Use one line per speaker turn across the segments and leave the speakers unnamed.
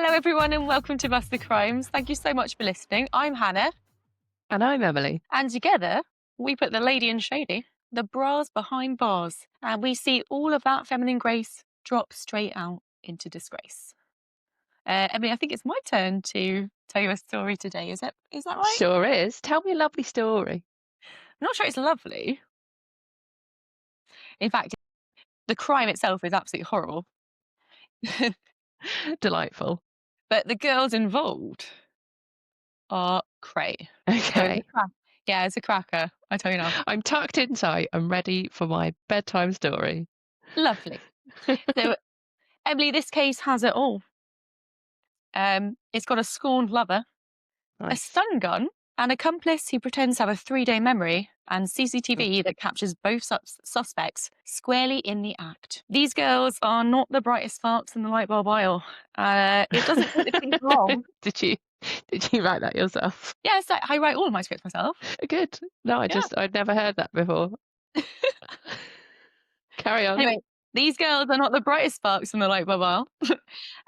Hello, everyone, and welcome to Bust the Crimes. Thank you so much for listening. I'm Hannah.
And I'm Emily.
And together, we put the lady in shady, the bras behind bars, and we see all of that feminine grace drop straight out into disgrace. Emily, I think it's my turn to tell you a story today. Is that right?
Sure is. Tell me a lovely story.
I'm not sure it's lovely. In fact, the crime itself is absolutely horrible.
Delightful.
But the girls involved are great.
Okay.
Yeah, it's a cracker. I tell you now.
I'm tucked inside. I'm ready for my bedtime story.
Lovely. So, Emily, this case has it all. It's got a scorned lover, a
Nice.
stun gun, an accomplice who pretends to have a 3-day memory, and CCTV that captures both suspects squarely in the act. These girls are not the brightest sparks in the light bulb aisle. It doesn't take the police long.
Did you write that yourself?
Yes, I write all of my scripts myself.
Good. No, I'd never heard that before. Carry on.
Anyway, these girls are not the brightest sparks in the light bulb aisle,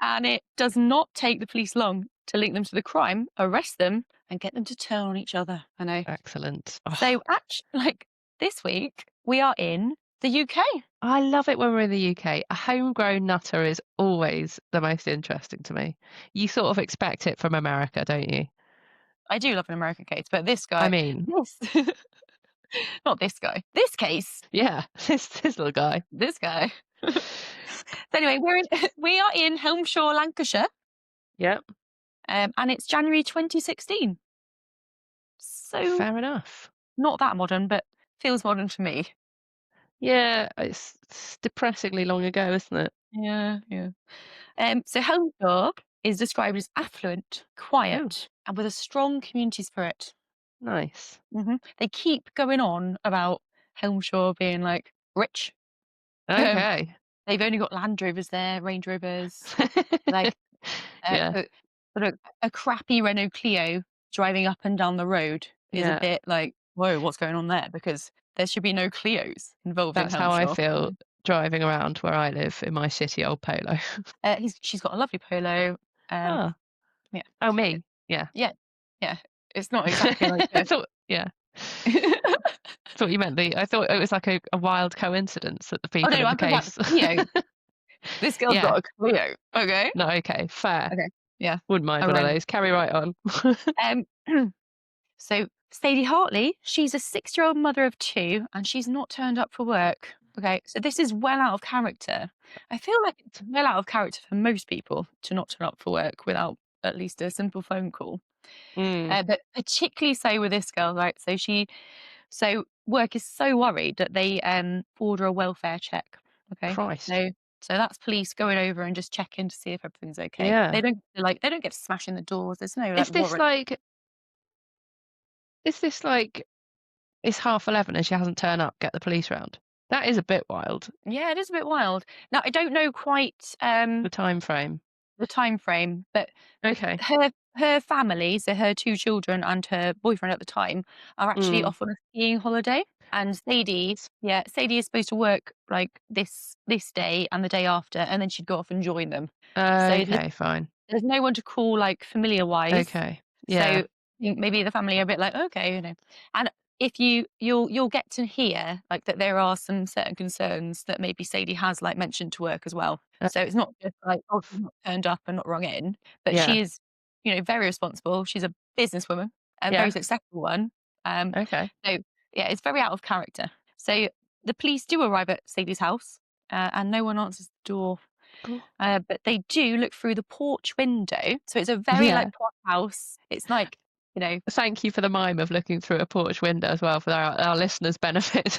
and it does not take the police long to link them to the crime, arrest them, and get them to turn on each other. I know.
Excellent.
So, actually, this week we are in the UK.
I love it when we're in the UK. A homegrown nutter is always the most interesting to me. You sort of expect it from America, don't you?
I do love an American case, but this guy.
I mean,
not this guy. This case.
Yeah, this little guy.
This guy. So anyway, we are in Helmshire, Lancashire.
Yep.
And it's January 2016. So
fair enough.
Not that modern, but feels modern to me.
Yeah, it's depressingly long ago, isn't it?
Yeah. So Helmshire is described as affluent, quiet, and with a strong community spirit.
Nice.
Mm-hmm. They keep going on about Helmshire being like rich.
Okay.
They've only got Land Rovers there, Range Rovers, like a crappy Renault Clio driving up and down the road is a bit like, whoa, what's going on there? Because there should be no Clios involved in Helmshire.
That's how I feel driving around where I live in my shitty old Polo.
She's got a lovely Polo.
Yeah. Oh, me. Yeah.
It's not exactly like
I thought you meant I thought it was like a wild coincidence that the people in the case.
Clio. This girl's got a Clio. Okay.
No, okay, fair.
Okay. Yeah.
Wouldn't mind one of those. Carry right on.
So Sadie Hartley, she's a 6-year-old mother of 2, and she's not turned up for work. Okay, so this is well out of character. I feel like it's well out of character for most people to not turn up for work without at least a simple phone call. But particularly so with this girl, right? So work is so worried that they order a welfare check. Okay,
Christ.
So that's police going over and just checking to see if everything's okay.
Yeah.
They don't get to smash in the doors. There's no.
Is this like it's 11:30 and she hasn't turned up? Get the police round. That is a bit wild.
Yeah, it is a bit wild. Now I don't know quite
the time frame.
But
okay.
Her family, so her 2 children and her boyfriend at the time, are actually off on a skiing holiday. And Sadie is supposed to work like this day and the day after, and then she'd go off and join them.
Okay, fine.
There's no one to call like familiar wise.
Okay. Yeah.
So maybe the family are a bit like, okay, And if you'll get to hear like that there are some certain concerns that maybe Sadie has like mentioned to work as well. So it's not just like, oh, she's not turned up and not rung in, but she is, very responsible. She's a businesswoman, a very successful one.
Okay.
So it's very out of character. So the police do arrive at Sadie's house, and no one answers the door. But they do look through the porch window. So it's a very like posh house. It's like,
Thank you for the mime of looking through a porch window as well for our listeners' benefit.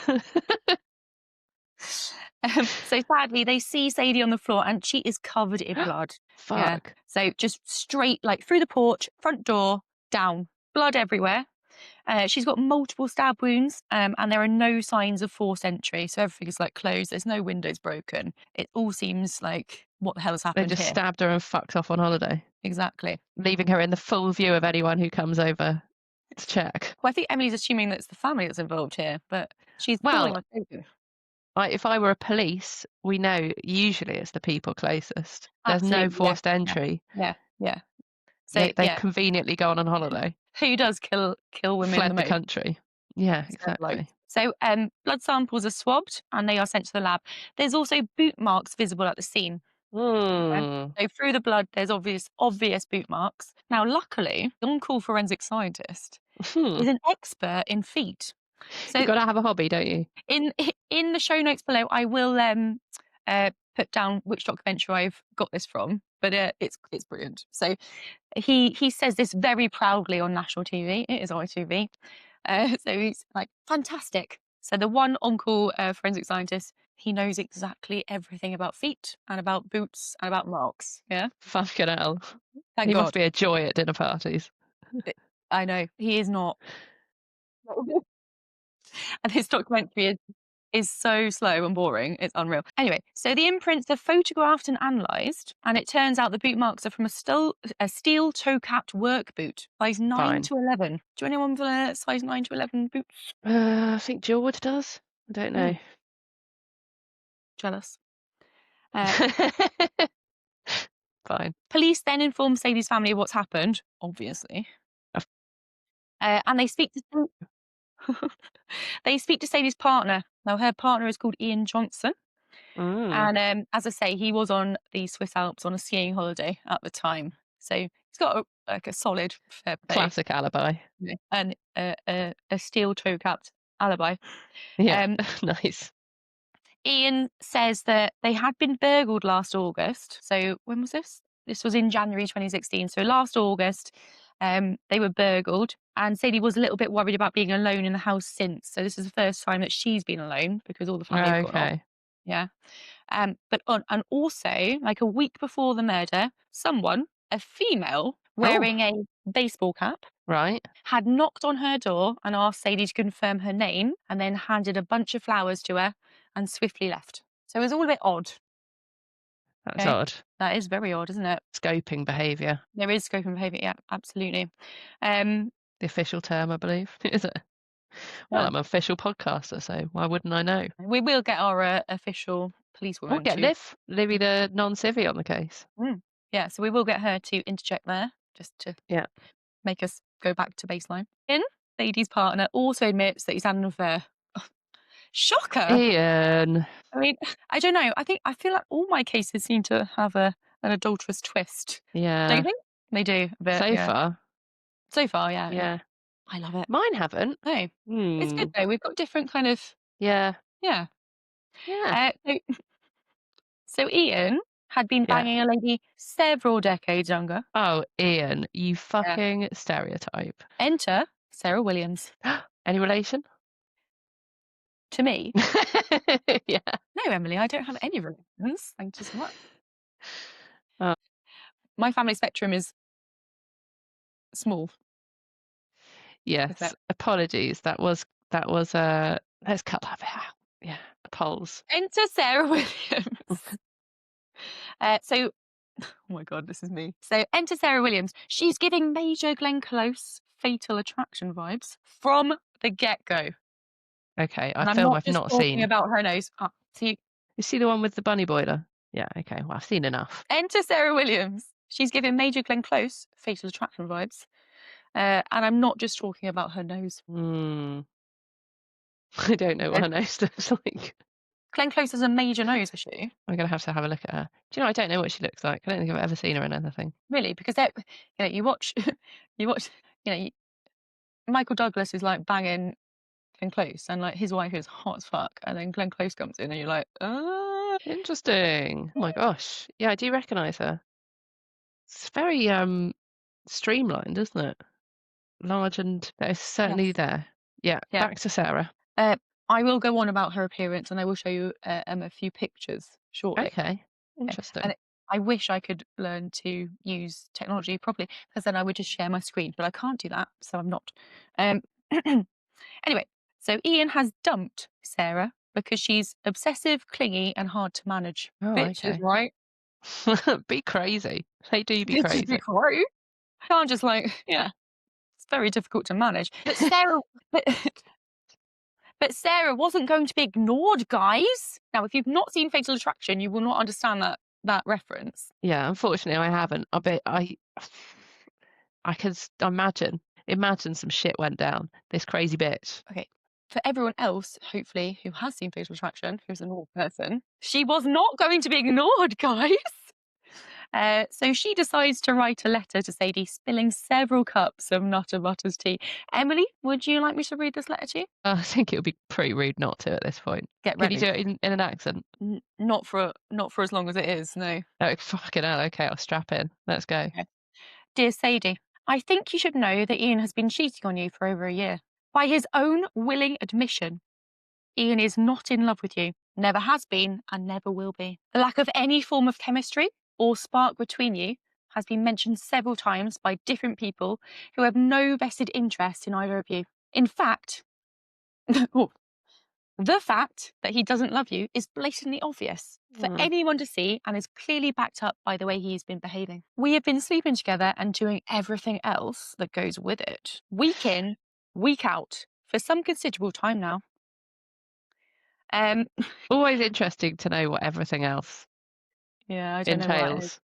So sadly, they see Sadie on the floor and she is covered in blood.
Fuck.
Yeah. So just straight like through the porch, front door, down, blood everywhere. She's got multiple stab wounds, and there are no signs of forced entry. So everything is like closed. There's no windows broken. It all seems like, what the hell has happened?
They just stabbed her and fucked off on holiday.
Exactly.
Leaving her in the full view of anyone who comes over to check.
Well, I think Emily's assuming that it's the family that's involved here, but she's
if I were a police, we know usually it's the people closest. There's no forced entry.
Yeah. Yeah. So,
Yeah, they've
yeah,
conveniently gone on holiday,
who does kill women the
fled the
most?
country. Yeah,
So, like,
exactly.
so, blood samples are swabbed and they are sent to the lab. There's also boot marks visible at the scene. Okay.
Mm.
So through the blood, there's obvious boot marks. Now, luckily, the on-call forensic scientist
Hmm.
is an expert in feet.
You
So
gotta have a hobby, don't you?
in the show notes below, I will put down which documentary I've got this from, but it's brilliant. So he says this very proudly on national TV. It is ITV. So he's like, fantastic. So the one on-call forensic scientist, he knows exactly everything about feet and about boots and about marks. Yeah,
Fucking hell.
thank
He must
God.
be a joy at dinner parties.
I I know he is not. And this documentary is so slow and boring. It's unreal. Anyway, so the imprints are photographed and analysed, and it turns out the boot marks are from a steel toe-capped work boot, size 9
Fine.
to 11. Do anyone wear size 9 to 11 boots?
I think George does. I don't
Mm,
know.
jealous. Uh,
Fine.
Police then inform Sadie's family of what's happened, obviously,
Of
and they speak to they speak to Sadie's partner. Now, her partner is called Ian Johnson.
mm,
And, as I say, he was on the Swiss Alps on a skiing holiday at the time. So he's got a solid fair play,
classic alibi.
yeah, and a steel toe-capped alibi.
Yeah,
Um,
nice.
Ian says that they had been burgled last August. So when was this? This was in January 2016. So last August, they were burgled, and Sadie was a little bit worried about being alone in the house since. So this is the first time that she's been alone because all the family have gone off.
Okay.
Yeah. And also, like a week before the murder, someone, a female
Oh,
wearing a baseball cap,
right.
had knocked on her door and asked Sadie to confirm her name and then handed a bunch of flowers to her and swiftly left. So it was all a bit odd.
That's
Okay.
odd.
That is very odd, isn't it?
Scoping behaviour.
There is scope and behaviour. Yeah, absolutely. Um,
The official term, I believe. Is it? Well,
yeah.
I'm an official podcaster, so why wouldn't I know?
We will get our official
We'll
policewoman
get
to.
Livy the non-civvy on the case.
Mm, yeah, so we will get her to interject there just to
Yeah.
make us go back to baseline. In Sadie's partner also admits that he's had an affair. Shocker!
Ian.
I mean, I don't know. I feel like all my cases seem to have an adulterous twist. Don't you
Yeah.
think? They do a bit,
So
yeah.
far.
So far, yeah.
Yeah.
I love it.
Mine haven't.
No, it's
Hmm.
good though. We've got different kind of
Yeah.
yeah.
Yeah.
So Ian had been
Yeah.
banging a lady several decades younger.
Oh, Ian, you
Yeah.
fucking stereotype.
Enter Sarah Williams.
Any relation?
To me,
Yeah.
no, Emily, I don't have any relations. Thank you so much.
Oh,
My family spectrum is small, isn't
yes.
it?
Apologies. Let's cut that bit out. Yeah. Polls.
Enter Sarah Williams. So, oh my God, this is me. So, enter Sarah Williams. She's giving Major Glenn Close Fatal Attraction vibes from the get-go.
Okay. A
And I'm
film
not
I've
just
not
talking
seen.
about her nose. So
You see the one with the bunny boiler? Yeah. Okay. Well, I've seen enough.
enter Sarah Williams. She's giving Major Glenn Close Fatal Attraction vibes. And I'm not just talking about her nose.
Hmm. I don't know what
Okay?
her nose looks like.
Glenn Close has a major nose, has she?
I'm gonna have to have a look at her. Do you know, I don't know what she looks like. I don't think I've ever seen her in anything.
Really? Because you watch, you watch, Michael Douglas is like banging Glenn Close, and like his wife is hot as fuck, and then Glenn Close comes in, and you're like,
Interesting. Oh my gosh. Yeah, I do recognise her. It's very streamlined, isn't it? Large and that is certainly
yes,
there. Yeah,
yeah.
back to Sarah.
Uh, I will go on about her appearance, and I will show you a few pictures shortly.
Okay.
Okay.
Interesting.
And I wish I could learn to use technology properly, because then I would just share my screen, but I can't do that, so I'm not. Um, anyway, so Ian has dumped Sarah because she's obsessive, clingy, and hard to manage.
Oh,
Bitches,
okay.
right?
Be crazy. They do be
Bitches be
crazy.
crazy. Can't just like, yeah, it's very difficult to manage. But Sarah, but, but Sarah wasn't going to be ignored, guys. Now, if you've not seen Fatal Attraction, you will not understand that. that reference?
Yeah, unfortunately, I haven't. I can imagine some shit went down. This crazy bitch.
Okay. For everyone else, hopefully, who has seen Fatal Attraction, who's a normal person, she was not going to be ignored, guys. So she decides to write a letter to Sadie, spilling several cups of Nutter Butters tea. Emily, would you like me to read this letter to you?
I think it would be pretty rude not to at this point.
Get
Can you
ready.
do it in an accent?
Not for as long as it is, no.
Oh, fucking hell. Okay, I'll strap in. Let's go.
Okay. Dear Sadie, I think you should know that Ian has been cheating on you for over a year. By his own willing admission, Ian is not in love with you, never has been, and never will be. The lack of any form of chemistry or spark between you has been mentioned several times by different people who have no vested interest in either of you. In fact, oh, the fact that he doesn't love you is blatantly obvious for
Mm.
anyone to see and is clearly backed up by the way he's been behaving. We have been sleeping together and doing everything else that goes with it, week in, week out, for some considerable time now. Um,
Always interesting to know what everything else
yeah, I don't know what that is.
entails.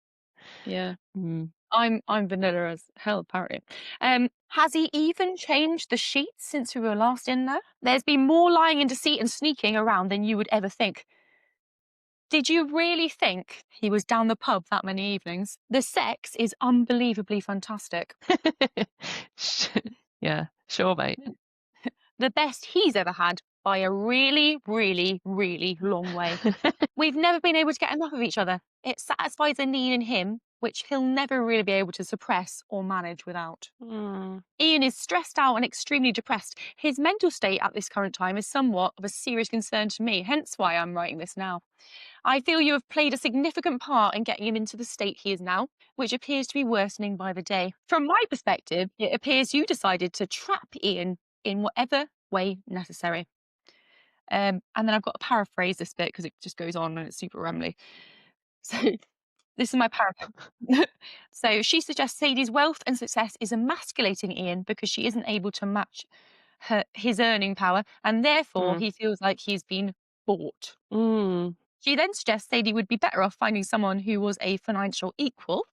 Yeah.
Mm.
I'm vanilla as hell, apparently. Has he even changed the sheets since we were last in there? There's been more lying in deceit and sneaking around than you would ever think. Did you really think he was down the pub that many evenings? The sex is unbelievably fantastic.
Yeah, sure, mate.
The best he's ever had by a really, really, really long way. We've never been able to get enough of each other. It satisfies a need in him, which he'll never really be able to suppress or manage without.
Mm.
Ian is stressed out and extremely depressed. His mental state at this current time is somewhat of a serious concern to me, hence why I'm writing this now. I feel you have played a significant part in getting him into the state he is now, which appears to be worsening by the day. From my perspective, it appears you decided to trap Ian in whatever way necessary. And then I've got to paraphrase this bit because it just goes on and it's super rambly. So this is my paraphrase. So she suggests Sadie's wealth and success is emasculating Ian because she isn't able to match his earning power, and therefore
Mm.
he feels like he's been bought.
Mm.
She then suggests Sadie would be better off finding someone who was a financial equal,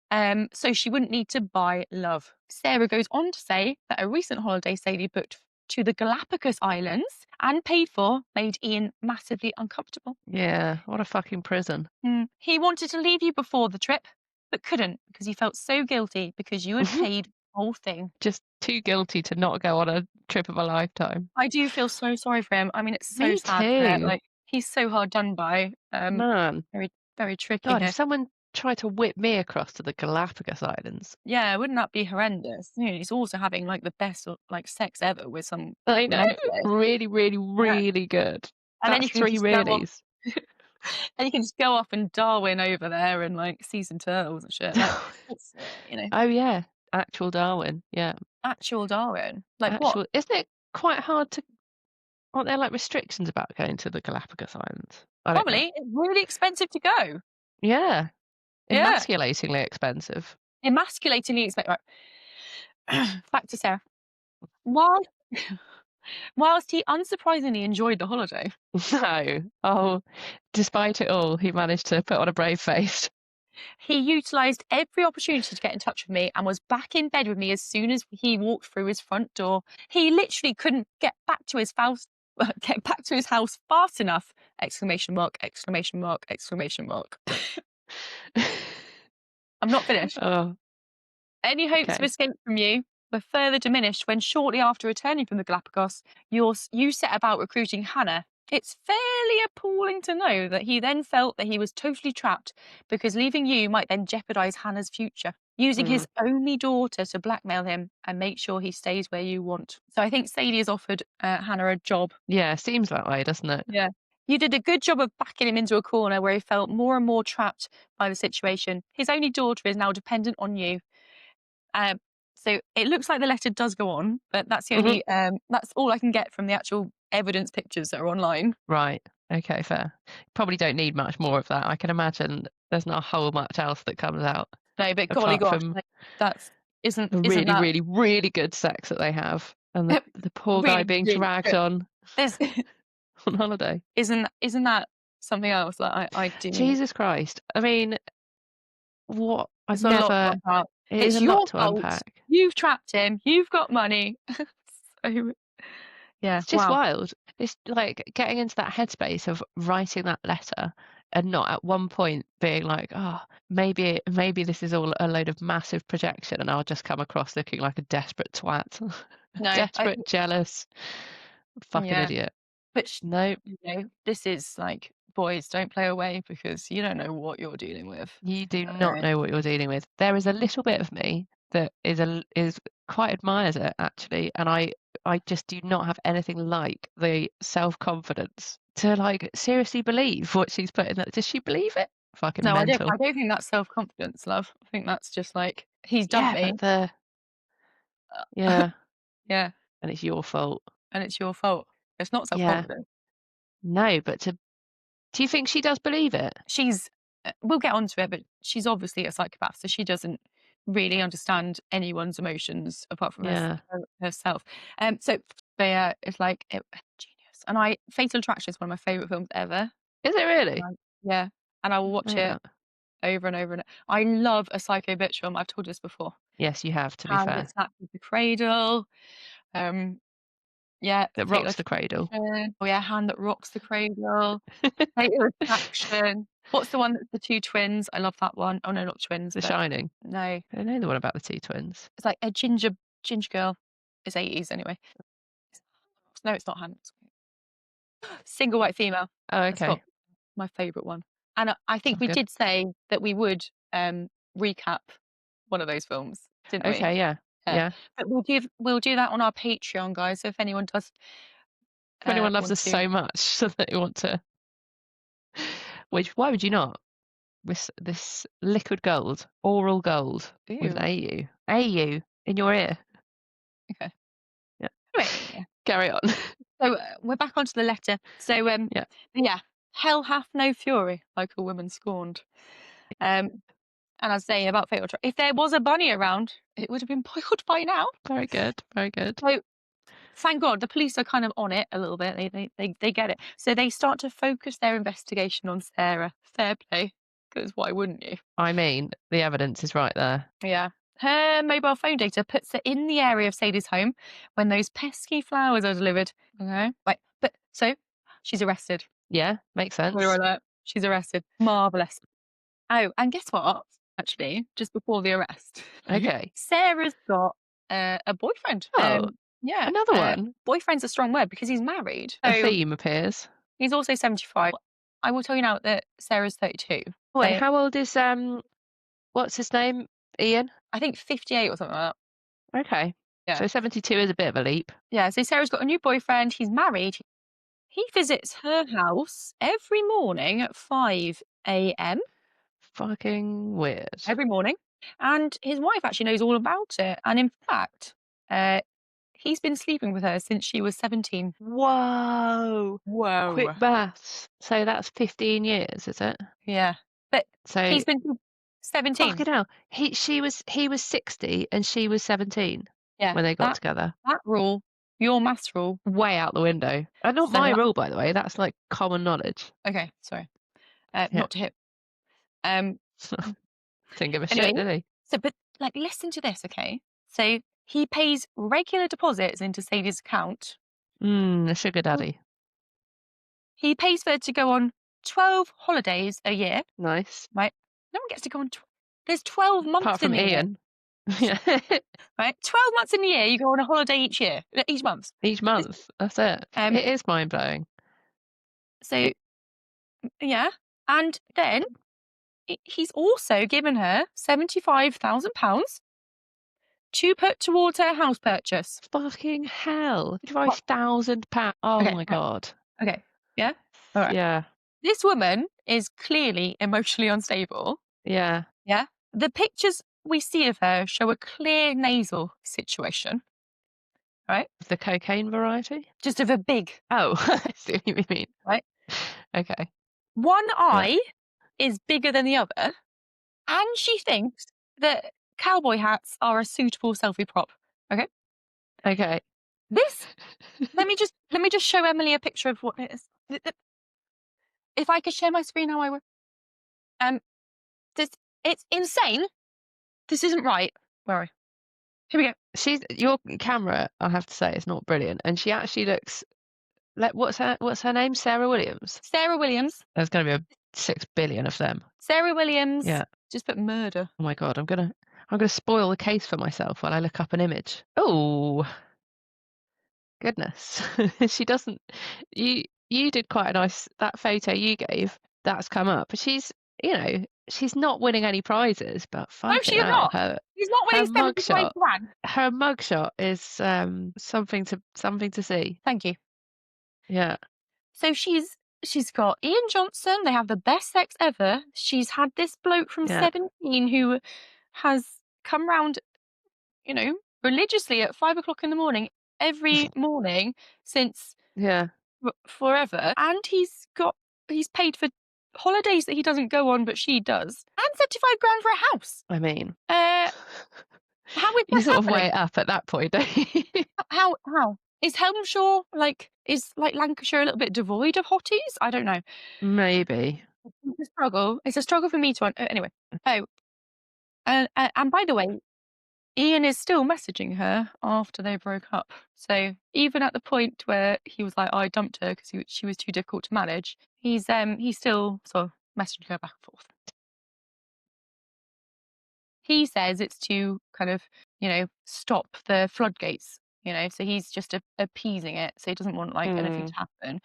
so she wouldn't need to buy love. Sarah goes on to say that a recent holiday Sadie booked to the Galapagos Islands and paid for made Ian massively uncomfortable.
Yeah, what a fucking prison.
He wanted to leave you before the trip, but couldn't because he felt so guilty because you had paid the whole thing.
Just too guilty to not go on a trip of a lifetime.
I do feel so sorry for him. I mean, it's so
Me
sad, isn't it?
too.
Like, he's so hard done by.
Man.
Very, very tricky
God, if
here.
someone tried to whip me across to the Galapagos Islands.
Yeah, wouldn't that be horrendous? You know, he's also having like the best like sex ever with some
I know.
relentless.
Really, really,
Yeah.
really good.
And then you
That's
can
three
just go off.
reallys.
And you can just go off and Darwin over there and like see some turtles and shit. Like, it's,
Oh yeah, actual Darwin. Yeah,
actual Darwin. Like what?
actual. Isn't it quite hard to? Aren't there like restrictions about going to the Galapagos Islands? I don't know.
Probably. It's really expensive to go.
Yeah,
Yeah.
emasculatingly expensive.
Emasculatingly expect. Right. Back to Sarah. While, whilst he unsurprisingly enjoyed the holiday,
No. Oh, despite it all, he managed to put on a brave face.
he utilised every opportunity to get in touch with me and was back in bed with me as soon as he walked through his front door. He literally couldn't get back to his house. Get back to his house fast enough! Exclamation mark! Exclamation mark! Exclamation mark! I'm not finished.
Oh,
Any hopes of
okay.
escape from you were further diminished when shortly after returning from the Galapagos, you set about recruiting Hannah. It's fairly appalling to know that he then felt that he was totally trapped because leaving you might then jeopardise Hannah's future, using
Mm.
his only daughter to blackmail him and make sure he stays where you want. So I think Sadie has offered Hannah a job.
Yeah, seems that way, doesn't it?
Yeah. You did a good job of backing him into a corner where he felt more and more trapped by the situation. His only daughter is now dependent on you. Um, so it looks like the letter does go on, but that's the
Mhm.
only that's all I can get from the actual evidence pictures that are online.
Right. Okay, fair. Probably don't need much more of that. I can imagine there's not a whole much else that comes out
No, but golly
apart
gosh,
from
like that's
the
isn't
really,
that
really, really good sex that they have, and the poor guy
really,
being
really
dragged
good?
on
There's
on holiday.
isn't that something else that I do
Jesus Christ. I mean, what? I've
It's a lot to
never
unpack.
it is
It's
a lot
your
to
fault.
unpack.
You've trapped him. You've got money. So yeah,
It's just
wow.
wild. It's like getting into that headspace of writing that letter and not at one point being like, "Oh, maybe this is all a load of massive projection and I'll just come across looking like a desperate twat." A
No, I
desperate, jealous fucking
yeah,
idiot.
but
Nope.
this is like, boys, don't play away because you don't know what you're dealing with.
You do not
Okay.
know what you're dealing with. There is a little bit of me that is quite admires it actually, and I just do not have anything like the self-confidence to like seriously believe what she's put in that. Does she believe it? Fucking
No, I don't.
mental.
I don't think that's self-confidence, love. I think that's just like he's dumped
Yeah,
me.
but the
Uh,
yeah,
yeah,
and it's your fault.
and it's your fault. It's not
Yeah.
self-confidence.
No, but to do you think she does believe it?
She's we'll get onto it, but she's obviously a psychopath, so she doesn't really understand anyone's emotions apart from
Yeah.
herself. So Bea is like genius, and I Fatal Attraction is one of my favorite films ever.
Is it really?
Yeah, and I will watch
Know
it
that.
over and over and I love a psycho bitch film. I've told you this before.
Yes, you have, to be
Hand That
fair.
Snatches the Cradle. Um, yeah,
That
Fatal
rocks the cradle.
Attraction. Oh yeah, Hand That Rocks the Cradle. Fatal Attraction. What's the one that's the two twins? I love that one. Oh no, not twins,
The
but
Shining.
no,
I know the one about the two twins.
it's like a ginger girl. It's 80s anyway. No, it's not Hand. Single White Female.
Oh,
That's got
okay.
my favourite one. And I think
Sounds
we
good.
did say that we would recap one of those films, didn't we?
Okay, yeah.
Yeah.
Yeah.
But we'll do that on our Patreon, guys. So if anyone does
If anyone loves
want
us
to,
so much so that they want to which why would you not? This liquid gold, oral gold with an
ew.
AU. AU in your ear.
Okay.
Yeah.
Anyway, yeah.
Carry on.
So we're back onto the letter. So
Yeah.
yeah, hell hath no fury like a woman scorned. Um, and I was saying about Fatal Attraction, if there was a bunny around, it would have been boiled by now.
Very good. Very good.
So thank God the police are kind of on it a little bit. They get it. So they start to focus their investigation on Sarah. Fair play, because why wouldn't you?
I mean, the evidence is right there.
Yeah. Her mobile phone data puts her in the area of Sadie's home when those pesky flowers are delivered. Okay. Right. But so she's arrested.
Yeah, makes
Spoiler
sense.
alert. She's arrested. Marvelous. Oh, and guess what? Actually, just before the arrest,
Okay.
Sarah's got a boyfriend.
Oh,
Yeah.
another one.
Boyfriend's a strong word because he's married.
A
So
theme appears.
he's also 75. I will tell you now that Sarah's 32.
Wait,
So
how old is what's his name? Ian?
I think 58 or something like
Okay.
that. Yeah.
So 72 is a bit of a leap.
Yeah. So Sarah's got a new boyfriend. He's married. He visits her house every morning at 5 a.m.
Fucking weird.
every morning. And his wife actually knows all about it. And in fact, uh, he's been sleeping with her since she was 17.
Whoa. Quick
Whoa.
maths. So that's 15 years, is it?
Yeah. But
So
he's been 17.
fucking hell. He was 60 and she was 17
Yeah.
when they got
That
together.
that rule, your maths rule.
Way out the window. And not
So
my rule, by the way. That's like common knowledge.
okay, sorry.
Yeah.
Not to hit. Um
Didn't give a
anyway,
shit, did he?
so but like listen to this, okay? So he pays regular deposits into Sadie's account.
A sugar daddy.
He pays for her to go on 12 holidays a year,
Nice.
right? No one gets to go on there's 12
Apart
months in
from
the year,
Ian. Yeah.
right? 12 months in the year, you go on a holiday each month.
Each month. That's it.
Um,
It is mind blowing.
so yeah, and then he's also given her £75,000 to put towards her house purchase.
Fucking hell.
What?
£5,000. Oh
Okay,
my God.
okay, yeah, all right.
Yeah.
This woman is clearly emotionally unstable.
Yeah.
Yeah, the pictures we see of her show a clear nasal situation, right?
The cocaine variety?
Just of a big,
Oh, I see what you mean.
right?
Okay.
One
Yeah.
eye is bigger than the other, and she thinks that cowboy hats are a suitable selfie prop. Okay.
Okay.
This let me just show Emily a picture of what it is. If I could share my screen how I would. Um, this It's insane. This isn't right. Where are we? Here we go.
She's your camera, I have to say, is not brilliant, and she actually looks like what's her name? Sarah Williams?
Sarah Williams.
There's gonna be a 6 billion of them.
Sarah Williams.
Yeah.
Just put murder.
Oh my god, I'm gonna spoil the case for myself while I look up an image. Oh, goodness. She doesn't you did quite a nice that photo you gave, that's come up. But she's not winning any prizes, but
No,
fucking
she is
hell,
not. He's not
her
winning 75
mugshot
grand.
her mugshot is something to see.
Thank you.
Yeah,
So she's got Ian Johnson. They have the best sex ever. She's had this bloke from
yeah,
17 who has come round, religiously at 5 o'clock in the morning every morning since
yeah.
forever. And he's paid for holidays that he doesn't go on, but she does. And 75 grand for a house.
I mean,
Uh, how is
you
that
sort of weigh
happening?
it up at that point, don't you?
How? Is Helmshire is like Lancashire a little bit devoid of hotties? I don't know.
Maybe.
It's a struggle. It's a struggle for me to anyway. Oh, and by the way, Ian is still messaging her after they broke up. So even at the point where he was like, "I dumped her because she was too difficult to manage," he's still sort of messaging her back and forth. He says it's to kind of stop the floodgates. So he's just appeasing it. So he doesn't want like anything to
Mm,
happen.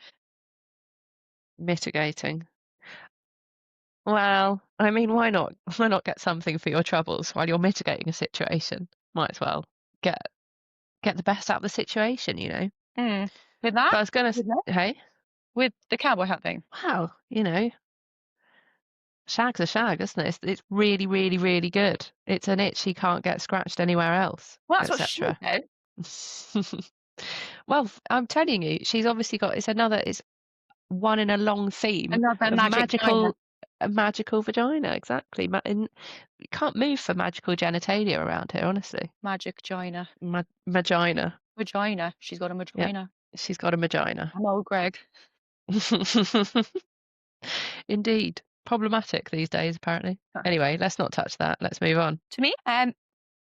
mitigating. Well, I mean, why not? Why not get something for your troubles while you're mitigating a situation? Might as well get get the best out of the situation.
Mm. With
But
that,
I was gonna,
with that,
hey,
with the cowboy hat thing.
wow, shag's a shag, isn't it? It's really, really, really good. It's an itch he can't get scratched anywhere else,
Well, that's what she
etc.
said.
Well, I'm telling you, she's obviously got. It's one in a long theme
Another
of
magic china.
a magical vagina. Exactly. And you can't move for magical genitalia around here, honestly.
Magic china.
Vagina.
Vagina. She's got a
Yeah,
vagina.
she's got a vagina.
I'm old Greg.
Indeed. Problematic these days, apparently.
Huh.
Anyway, let's not touch that. Let's move on.
To me.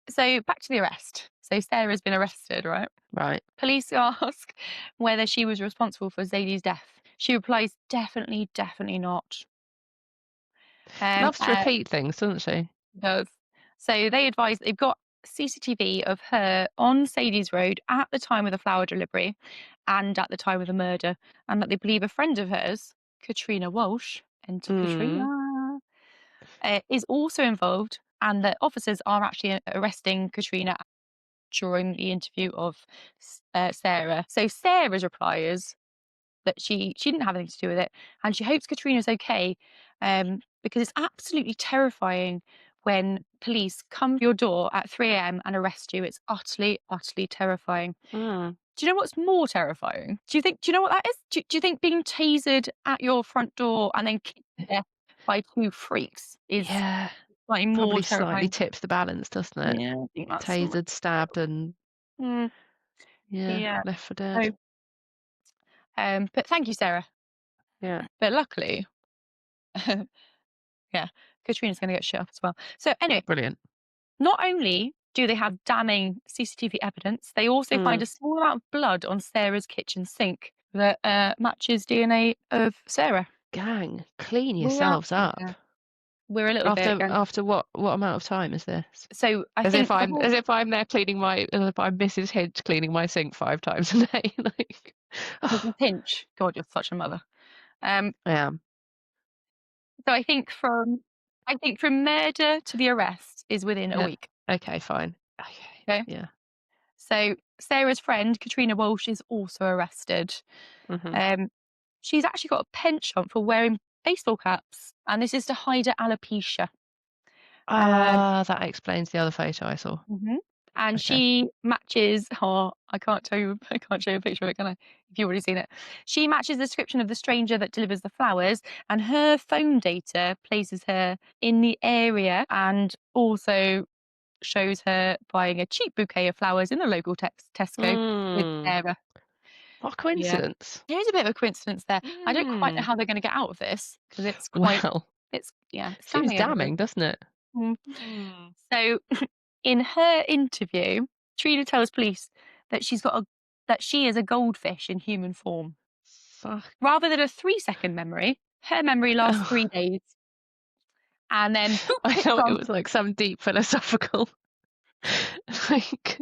So back to the arrest. So Sarah's been arrested, right?
Right.
Police ask whether she was responsible for Zadie's death. She replies, definitely, definitely not. Um,
Loves to
uh,
repeat things, doesn't she?
does. So they advise they've got CCTV of her on Sadie's Road at the time of the flower delivery and at the time of the murder, and that they believe a friend of hers, Katrina Walsh, enter
Mm.
Katrina, is also involved, and that officers are actually arresting Katrina during the interview of Sarah. So Sarah's reply is that she didn't have anything to do with it, and she hopes Katrina's okay, because it's absolutely terrifying when police come to your door at 3 a.m. and arrest you. It's utterly, utterly terrifying.
Mm.
Do you know what's more terrifying? Do you know what that is? Do you think being tasered at your front door and then kicked to death by two freaks is
Yeah.
slightly more
Probably slightly
terrifying?
tips the balance, doesn't it?
Yeah, I think that's
Tasered, stabbed, and
mm,
yeah,
yeah.
left for
So,
dead.
but thank you, Sarah.
Yeah,
But luckily, yeah, Katrina's going to get shut up as well. So anyway,
brilliant.
not only do they have damning CCTV evidence, they also find
Mm.
a small amount of blood on Sarah's kitchen sink that matches DNA of Sarah.
Gang, clean
We're
yourselves up.
yeah, we're a little bit.
After what amount of time is this?
So I think the whole
As if I'm there cleaning as if I'm Mrs. Hinch cleaning my sink 5 times a day. Like, oh,
Mrs. Hinch, God, you're such a mother. Um,
I am.
so I think from murder to the arrest is within a
Yeah.
week.
Okay, fine. Okay.
Okay.
Yeah.
So Sarah's friend Katrina Walsh is also arrested.
Mhm.
Um, she's actually got a penchant for wearing baseball caps, and this is to hide her alopecia. Um,
Ah, that explains the other photo I saw.
mhm. And
Okay.
she matches. Oh, I can't tell you. I can't show you a picture of it, can I? If you've already seen it, she matches the description of the stranger that delivers the flowers, and her phone data places her in the area, and also shows her buying a cheap bouquet of flowers in the local Tesco with
Mm.
Sarah.
What a
Yeah.
coincidence.
There is a bit of a coincidence there. I don't quite know
Mm.
how they're gonna get out of this because
Well,
it's
seems
damning evidence.
damning, doesn't it?
Mm.
Hmm.
So in her interview, Trina tells police that that she is a goldfish in human form.
Fuck.
Rather than a 3-second memory, her memory lasts
Oh,
3 days, and then boop,
I
it's
thought it
gone.
was like some deep philosophical, like,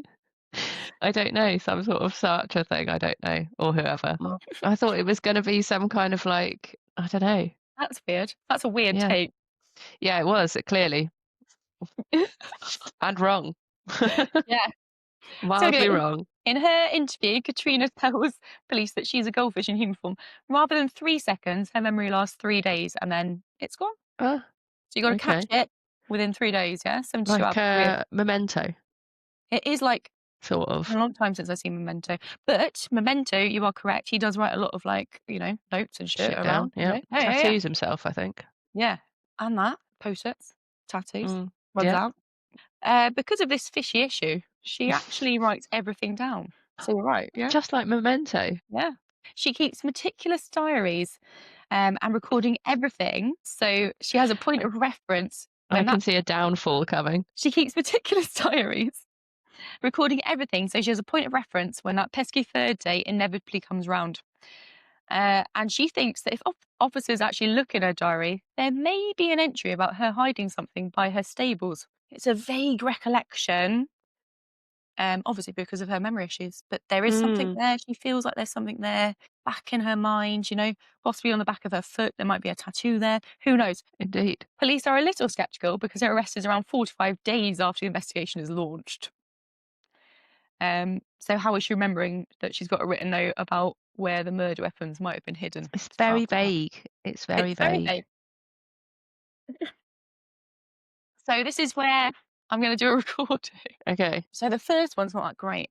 I don't know, some sort of Sartre thing, I don't know, or whoever.
Oh,
I thought it was gonna be some kind of like, I don't know.
that's weird. That's a weird
Yeah.
take.
Yeah, it was, clearly. And wrong.
Yeah. So
Mildly
anyway,
wrong.
in her interview, Katrina tells police that she's a goldfish in human form. Rather than 3 seconds, her memory lasts 3 days, and then it's gone.
Oh,
So you gotta catch
okay.
it within 3 days, yeah? 72
Like,
hours period.
Memento,
It is like
sort
a
of.
long time since I've seen Memento. But Memento, you are correct, he does write a lot of, like, notes and shit
Shit down,
around,
yeah.
Yeah, yeah, yeah.
Tattoos himself, I think.
Yeah, and that, Post-its, tattoos,
Mm.
runs
Yeah.
out. Because of this fishy issue, she actually writes everything down. So you're right, yeah,
Just like Memento.
yeah. She keeps meticulous diaries, and recording everything, so she has a point of reference
I
when that
can see a downfall coming.
she keeps meticulous diaries, recording everything, so she has a point of reference when that pesky third day inevitably comes round. And she thinks that if officers actually look in her diary, there may be an entry about her hiding something by her stables. It's a vague recollection, obviously because of her memory issues, but there is something
Mm,
there. She feels like there's something there back in her mind, possibly on the back of her foot. There might be a tattoo there. Who knows?
indeed.
Police are a little skeptical because her arrest is around 45 days after the investigation is launched. So how is she remembering that she's got a written note about where the murder weapons might have been hidden?
It's
It's hard
very
to tell.
vague. It's very
It's very
vague.
vague. So this is where I'm going to do a recording.
Okay.
So the first one's not that great.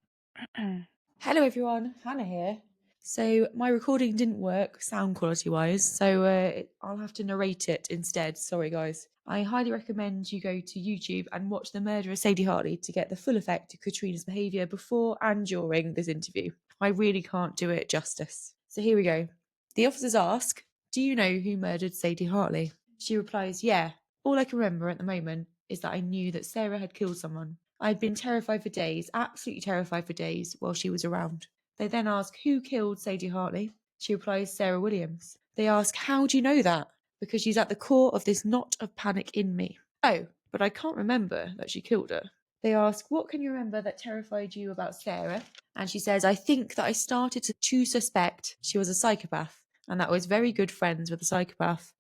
Hello everyone, Hannah here. So my recording didn't work sound quality wise, so I'll have to narrate it instead. Sorry guys. I highly recommend you go to YouTube and watch The Murder of Sadie Hartley to get the full effect of Katrina's behaviour before and during this interview. I really can't do it justice. So here we go. The officers ask, "Do you know who murdered Sadie Hartley?" She replies, "Yeah. All I can remember at the moment is that I knew that Sarah had killed someone. I'd been terrified for days, absolutely terrified for days, while she was around." They then ask, "Who killed Sadie Hartley?" She replies, "Sarah Williams." They ask, "How do you know that?" "Because she's at the core of this knot of panic in me." "Oh, but I can't remember that she killed her." They ask, "What can you remember that terrified you about Sarah?" And she says, "I think that I started to suspect she was a psychopath and that I was very good friends with a psychopath."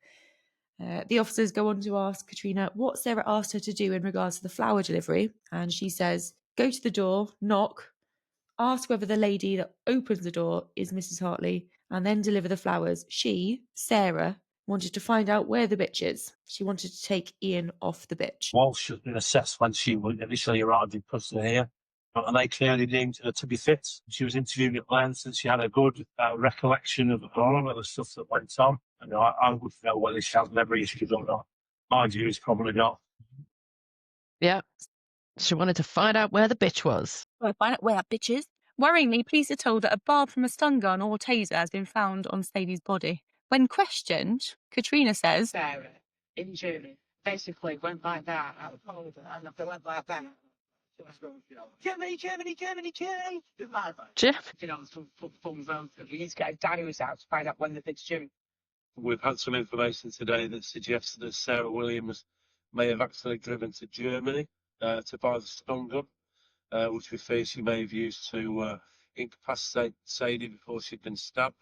The officers go on to ask Katrina what Sarah asked her to do in regards to the flower delivery, and she says, "Go to the door, knock, ask whether the lady that opens the door is Mrs. Hartley, and then deliver the flowers." She, Sarah, wanted to find out where the bitch is. She wanted to take Ian off the bitch.
Walsh has been assessed when she initially arrived in custody here, and they clearly deemed her to be fit. She was interviewed at length and she had a good recollection of all of the stuff that went on. And I would know whether she has memory issues or not. My view is probably not.
Yeah. She wanted to find out where the bitch was.
Well, find out where that bitch is. Worryingly, police are told that a barb from a stun gun or taser has been found on Sadie's body. When questioned, Katrina says,
Sarah in Germany basically went like that out of Poland, and if they went like that, she was going, Germany, Germany, Germany, Germany.
Jeff?
Some votes. We need to get diaries out to find out when the bit's due.
We've had some information today that suggests that Sarah Williams may have actually driven to Germany to buy the stun gun, which we fear she may have used to incapacitate Sadie before she'd been stabbed.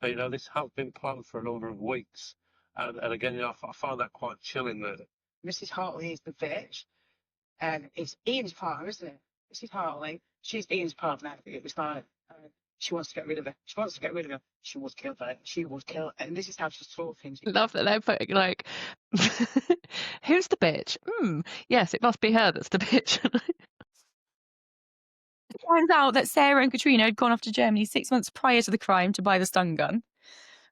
But, this has been planned for a number of weeks. And again, I find that quite chilling that
Mrs. Hartley is the bitch, and it's Ian's partner, isn't it? Mrs. Hartley, she's Ian's partner. It was like, she wants to get rid of her. She wants to get rid of her. She was killed her. She was killed. And this is how she saw things.
Love that they're putting like, who's the bitch? Yes, it must be her that's the bitch.
it turns out that Sarah and Katrina had gone off to Germany 6 months prior to the crime to buy the stun gun.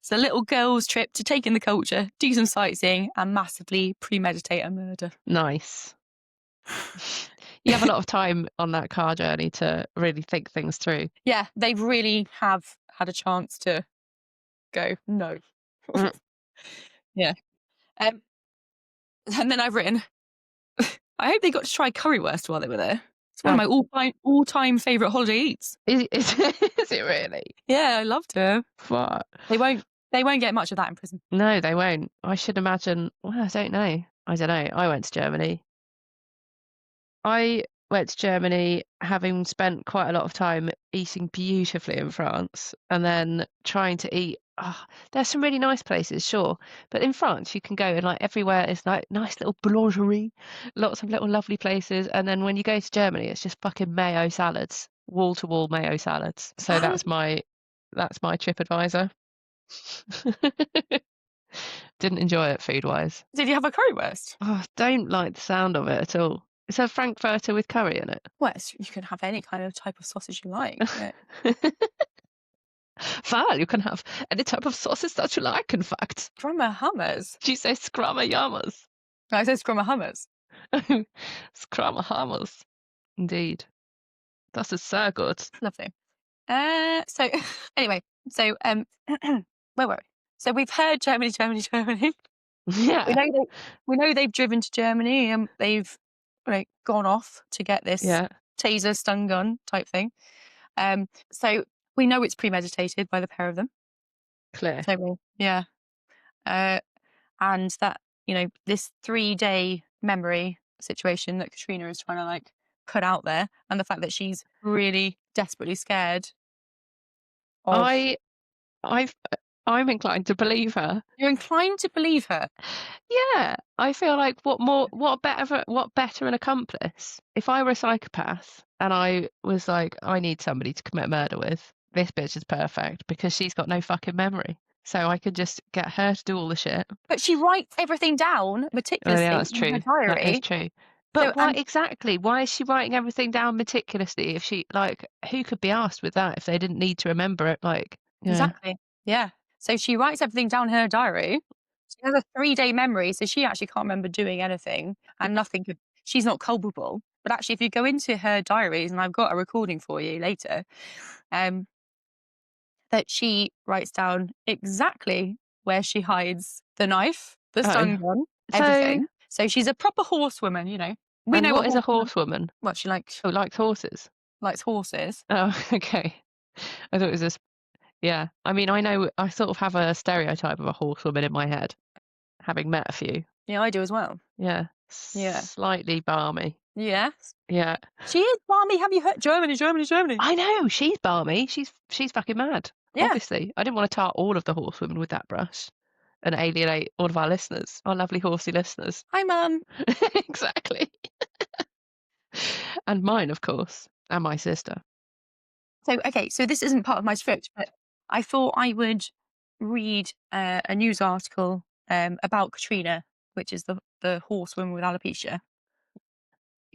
It's a little girl's trip to take in the culture, do some sightseeing, and massively premeditate a murder.
Nice. You have a lot of time on that car journey to really think things through.
Yeah, they really have had a chance to go, no.
Mm.
Yeah. And then I've written, I hope they got to try currywurst while they were there. It's one
Oh.
of my all-time favourite holiday eats.
Is it really?
Yeah, I loved it.
What?
They won't get much of that in prison.
No, they won't. I should imagine. Well, I don't know. I went to Germany. I went to Germany having spent quite a lot of time eating beautifully in France and then trying to eat. There's some really nice places, sure. But in France, you can go and like everywhere is like nice little boulangerie, lots of little lovely places. And then when you go to Germany, it's just fucking mayo salads, wall to wall mayo salads. So that's my TripAdvisor. Didn't enjoy it food wise.
Did you have a currywurst?
Oh, I don't like the sound of it at all. It's a Frankfurter with curry in it.
Well, you can have any kind of type of sausage you like. Yeah.
Well, you can have any type of sausage that you like, in fact.
Scrummer hummus.
Do you say scrummer yammers?
No, I said scrummer hummus.
Scrummer hammers. Indeed. Das ist sehr gut.
Lovely. So anyway, so where were we? So we've heard Germany.
Yeah.
We know they've driven to Germany and they've gone off to get this taser stun gun type thing. So we know it's premeditated by the pair of them.
Clear.
So yeah. And that, this 3-day memory situation that Katrina is trying to like put out there, and the fact that she's really desperately scared of.
I'm inclined to believe her.
You're inclined to believe her?
Yeah, I feel like what better an accomplice? If I were a psychopath and I was like, I need somebody to commit murder with, this bitch is perfect because she's got no fucking memory. So I could just get her to do all the shit.
But she writes everything down meticulously.
Oh, yeah, that's true.
In her diary.
That is true. But exactly? Why is she writing everything down meticulously? If she who could be asked with that if they didn't need to remember it?
Exactly. Yeah. So she writes everything down in her diary. She has a 3-day memory, so she actually can't remember doing anything, and she's not culpable. But actually, if you go into her diaries, and I've got a recording for you later, that she writes down exactly where she hides the knife, the stun gun, everything. So she's a proper horsewoman, We know
what is a horsewoman?
Well, she likes
horses.
Likes horses.
Oh, okay. I thought it was this. Yeah, I mean, I sort of have a stereotype of a horsewoman in my head, having met a few.
Yeah, I do as well.
Yeah.
Yeah.
Slightly balmy.
Yes.
Yeah.
She is balmy. Have you heard Germany?
I know, she's balmy. She's fucking mad.
Yeah.
Obviously. I didn't want to tar all of the horsewomen with that brush and alienate all of our listeners, our lovely horsey listeners.
Hi, Mum.
Exactly. And mine, of course, and my sister.
So this isn't part of my script, but I thought I would read a news article about Katrina, which is the horsewoman with alopecia.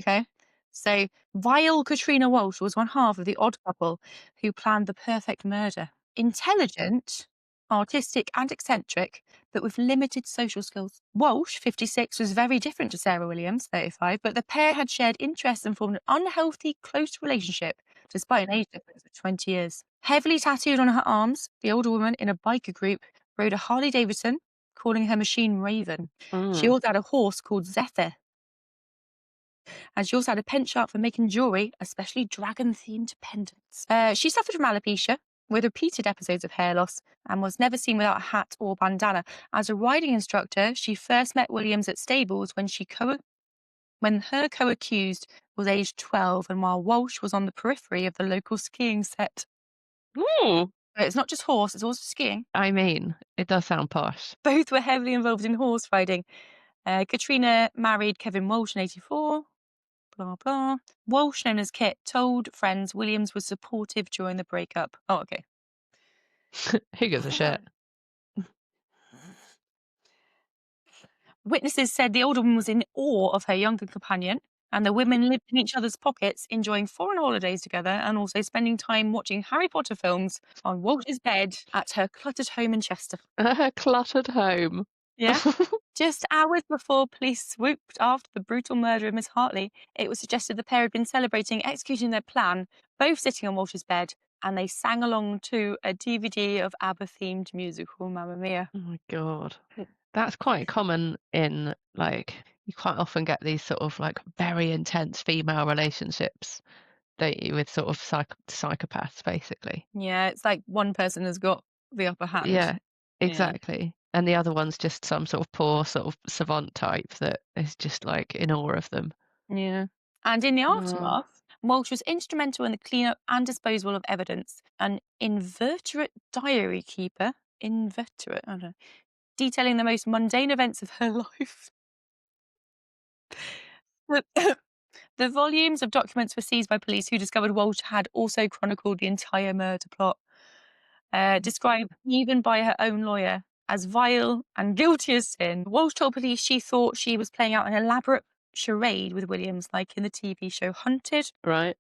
Okay. So vile Katrina Walsh was one half of the odd couple who planned the perfect murder. Intelligent, artistic and eccentric, but with limited social skills. Walsh, 56, was very different to Sarah Williams, 35, but the pair had shared interests and formed an unhealthy, close relationship despite an age difference of 20 years. Heavily tattooed on her arms, the older woman in a biker group rode a Harley Davidson, calling her machine Raven. She also had a horse called Zephyr. And she also had a penchant for making jewellery, especially dragon-themed pendants. She suffered from alopecia, with repeated episodes of hair loss, and was never seen without a hat or bandana. As a riding instructor, she first met Williams at stables when her co-accused was aged 12, and while Walsh was on the periphery of the local skiing set.
Ooh.
So it's not just horse, it's also skiing.
I mean, it does sound posh.
Both were heavily involved in horse riding. Katrina married Kevin Walsh in 1984. Blah, blah. Walsh, known as Kit, told friends Williams was supportive during the breakup. Oh, okay.
Who gives a shit?
Witnesses said the older woman was in awe of her younger companion, and the women lived in each other's pockets, enjoying foreign holidays together and also spending time watching Harry Potter films on Walsh's bed at her cluttered home in Chester.
Her cluttered home.
Yeah. Just hours before police swooped after the brutal murder of Miss Hartley, it was suggested the pair had been celebrating executing their plan, both sitting on Walsh's bed, and they sang along to a DVD of ABBA-themed musical Mamma Mia.
Oh my God. That's quite common in you quite often get these sort of like very intense female relationships, don't you, with sort of psychopaths, basically.
Yeah, it's like one person has got the upper hand.
Yeah,
Yeah.
exactly. And the other one's just some sort of poor sort of savant type that is just like in awe of them.
Yeah. And in the
Oh,
aftermath, Walsh was instrumental in the cleanup and disposal of evidence. An inveterate diary keeper, inveterate, I don't know, detailing the most mundane events of her life. The volumes of documents were seized by police, who discovered Walsh had also chronicled the entire murder plot, described even by her own lawyer as vile and guilty as sin. Walsh told police she thought she was playing out an elaborate charade with Williams, like in the TV show Hunted.
right.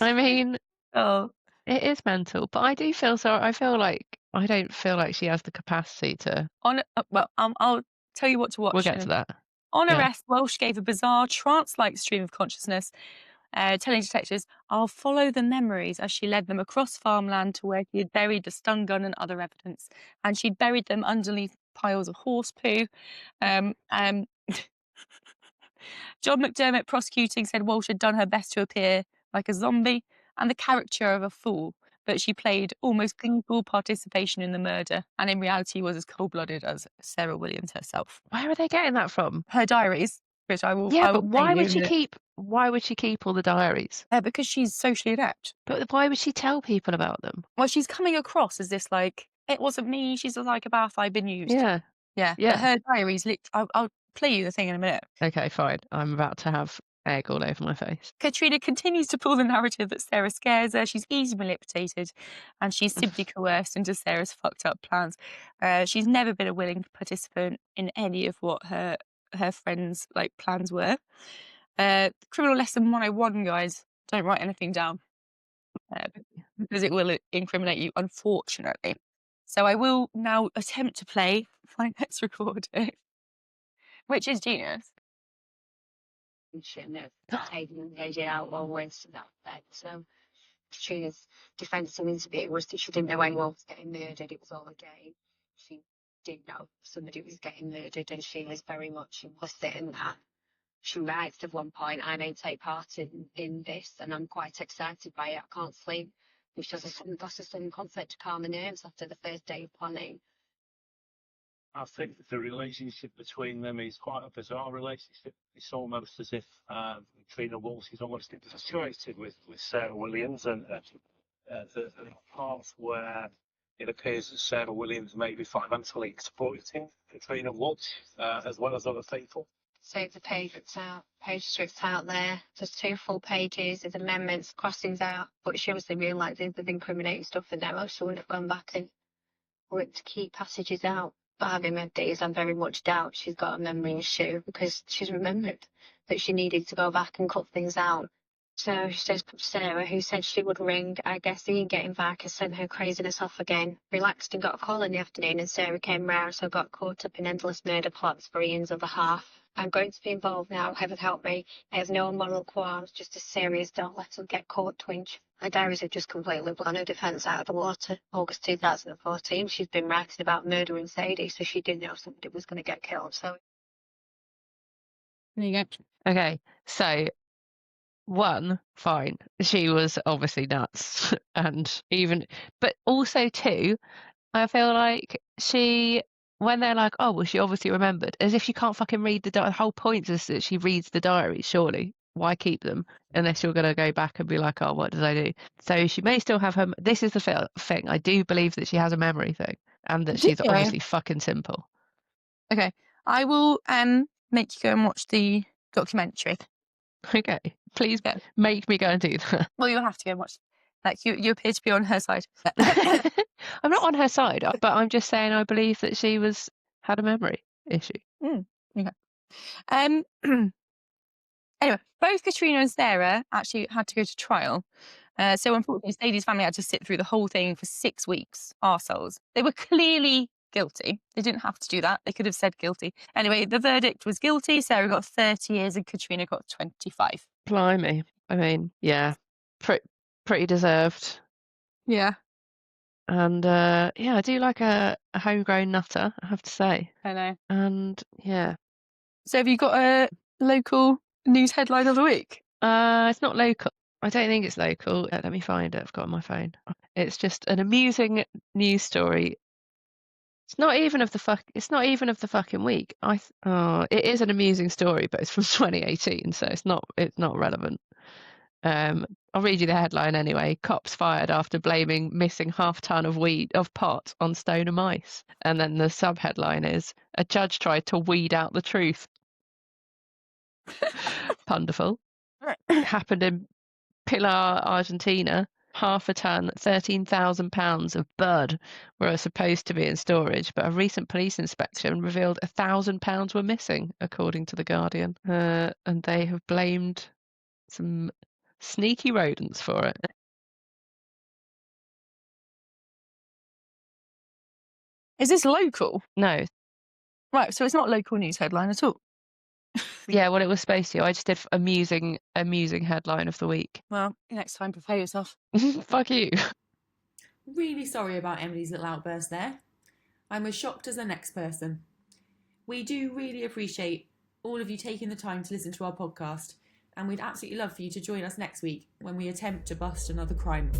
I mean,
Oh,
it is mental, but I do feel sorry. I feel like I don't feel like she has the capacity to.
well, I'll tell you what to watch.
We'll get to that.
On
Yeah.
arrest, Welsh gave a bizarre, trance-like stream of consciousness, telling detectives, "I'll follow the memories," as she led them across farmland to where she had buried the stun gun and other evidence. And she'd buried them underneath piles of horse poo. Um, um, John McDermott, prosecuting, said Walsh had done her best to appear like a zombie and the caricature of a fool, but she played almost gleeful participation in the murder, and in reality was as cold-blooded as Sarah Williams herself.
Where are they getting that from?
Her diaries, which I will.
Yeah,
I will
but
play
why
you
would
in a
she
minute.
keep? Why would she keep all the diaries?
Because she's socially adept.
But why would she tell people about them?
Well, she's coming across as this like, it wasn't me. She's a psychopath. I've been used.
Yeah.
Yeah.
Yeah.
But her diaries. I'll play you the thing in a minute.
Okay, fine. I'm about to have egg all over my face.
Katrina continues to pull the narrative that Sarah scares her. She's easily manipulated, and she's simply coerced into Sarah's fucked up plans. She's never been a willing participant in any of what her friends' like plans were. Criminal lesson 101, guys: don't write anything down, because it will incriminate you, unfortunately. So I will now attempt to play my next recording, which is genius.
Of taking the lady out always to that effect. So Katrina's defence and interview was that she didn't know anyone was getting murdered. It was all a game. She did know somebody was getting murdered, and she was very much implicit in that. She writes at one point, "I may take part in this, and I'm quite excited by it. I can't sleep." Which does a sudden conflict to calm the nerves after the first day of planning.
I think the relationship between them is quite a bizarre relationship. It's almost as if Trina Walsh is almost infatuated with Sarah Williams, and the part where it appears that Sarah Williams may be financially exploiting Katrina Walsh as well as other people.
So the page strips out there. There's 2 full pages. There's amendments, crossings out. But she obviously realised there's incriminating stuff in there, or she wouldn't have gone back and ripped key passages out. But having read these, I very much doubt she's got a memory issue, because she's remembered that she needed to go back and cut things out. So she says Sarah, who said she would ring, I guess Ian getting back has sent her craziness off again. Relaxed and got a call in the afternoon, and Sarah came round, so got caught up in endless murder plots for Ian's other half. I'm going to be involved now. Heaven help me. I have no moral qualms, just a serious don't let her get caught twinge. Her diaries have just completely blown her defence out of the water. August 2014, she's been writing about murdering Sadie, so she did know somebody was going to get killed. So
There you go.
Okay, so 1, fine. She was obviously nuts, and but also 2, I feel like when they're like, oh, well, she obviously remembered, as if she can't fucking read the whole point is that she reads the diaries, surely. Why keep them unless you're going to go back and be like, oh, what did I do? So she may still have this is the thing. I do believe that she has a memory thing, and that she's obviously fucking simple.
Okay, I will make you go and watch the documentary.
Okay, please make me go and do that.
Well, you'll have to go and watch. Like you appear to be on her side.
I'm not on her side, but I'm just saying I believe that she had a memory issue.
Okay. Anyway, both Katrina and Sarah actually had to go to trial. So unfortunately, Sadie's family had to sit through the whole thing for 6 weeks. Arseholes. They were clearly guilty. They didn't have to do that. They could have said guilty. Anyway, the verdict was guilty. Sarah got 30 years and Katrina got 25.
Blimey. I mean, yeah, pretty deserved.
Yeah.
And yeah, I do like a homegrown nutter, I have to say.
I know.
And yeah,
So have you got a local news headline of the week?
It's not local. I don't think it's local. Let me find it. I've got it on my phone. It's just an amusing news story. It's not even of the fucking week. It is an amusing story, but it's from 2018, so it's not relevant. I'll read you the headline anyway. Cops fired after blaming missing half-ton of pot on stoner mice. And then the sub-headline is, a judge tried to weed out the truth. Wonderful. Happened in Pilar, Argentina. Half a ton, £13,000 of bud were supposed to be in storage, but a recent police inspection revealed £1,000 were missing, according to The Guardian. And they have blamed some sneaky rodents for it.
Is this local?
No.
Right, so it's not a local news headline at all.
Yeah, well, it was supposed to. I just did amusing headline of the week.
Well, next time prepare yourself.
Fuck you.
Really sorry about Emily's little outburst there. I'm as shocked as the next person. We do really appreciate all of you taking the time to listen to our podcast, and we'd absolutely love for you to join us next week when we attempt to bust another crime.